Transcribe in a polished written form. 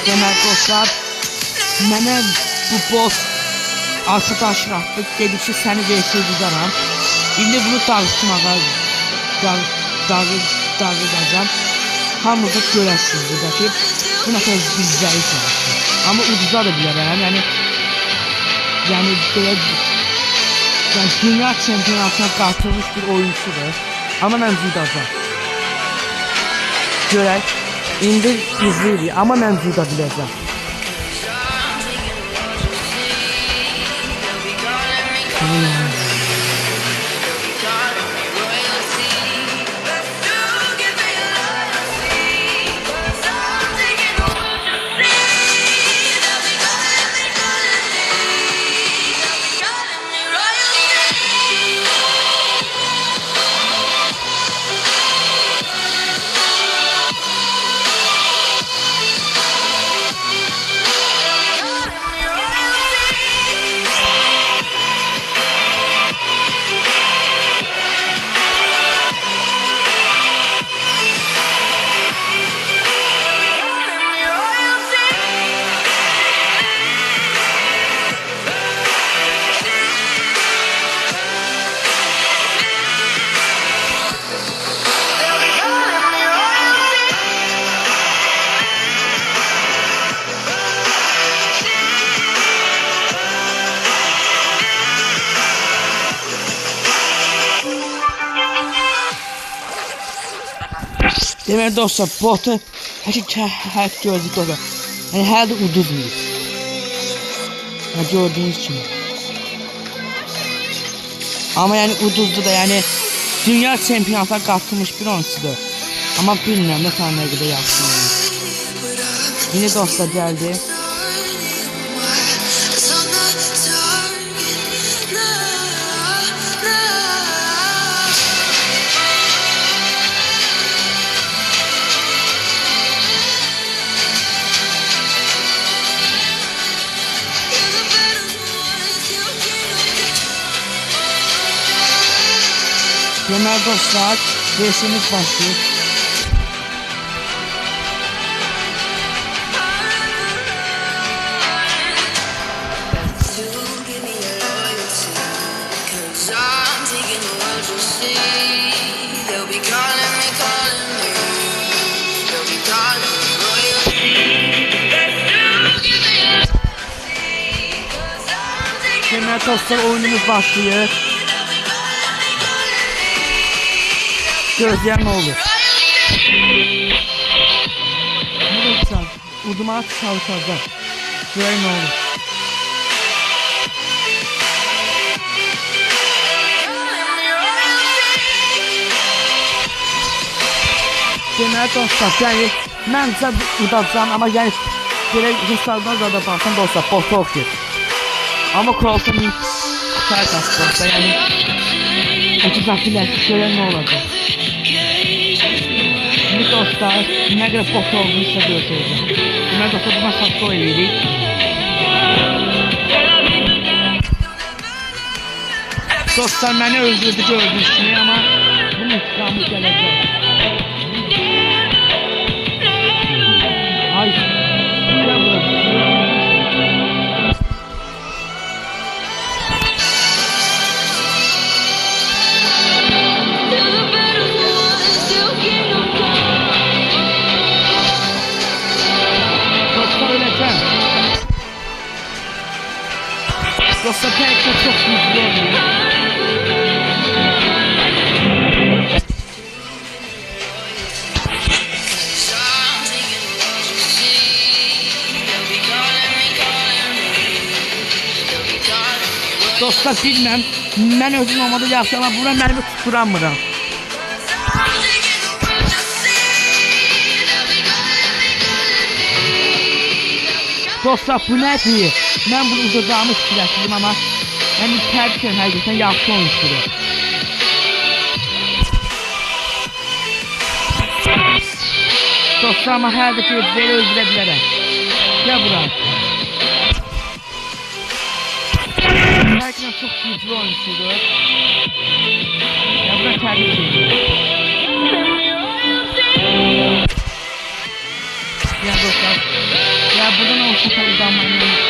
Demək dostlar, mənə bu boss arkadaşlar atdı, dedi ki səni versə uzaram. İndi bunu dağıdacağım. Hamıda görəsiniz burada ki, bu nə kadar bir zəif savaşdır. Amma uduza da bilərəm, yəni belə dünya çempionatına qatılmış bir oyuncudur. Amma mən udacağım. Görək, indi izləyirik, amma mən uda biləcəm. Demək dostlar, botu hər gördük dostlar. Yəni hələ də uduzmuyuz. Gördüyünüz kimi. Amma yəni uduzdu da, yəni dünya çempionatına qatılmış bir oyuncudur. Amma bilmirəm nə tane qədər yaxşı. Yine dostlar gəldi. Demək dostlar, versiyonumuz başlayır. Demək dostlar, oyunumuz başlayır. Gözleyen ne olur? Ne bakacağız? Uduma çalışacağız. Göreyim ne olur? Demək dostlar, yəni mən sizə udacağım, amma yəni belə hesabdan da baxsam dostlar, botok ki. Amma Kralsa min kutar kastıqsa, yəni ucuzakilər görən nə olacaq? Şimdi dostlar, nə qədər bot olduğunu sizə göstərəcəm. Demək dostlar, buna saksı eləyirik. Dostlar, məni öldürdü gördüyünüz kimi, amma bu intikamı gələcək. Ay, gəl bura. Dostlar, karakter çok güçlü oluyor. Dostlar, bilmem, mən özüm olmadı yaxşı, ama buna mərmi tutturamıram. Dostlar, bu nədir? Mən bunu uzacağımı fikirləşdim, amma yəni təbii ki, həqiqətən yaxşı oyuncudur. Dostlar, amma hər də ki, belə öldürə bilərəm. Gəl bura. Həqiqətən çox güclü oyuncudur. Gəl bura, təbii ki. Gəl dostlar. Gəl. Uzanmayın.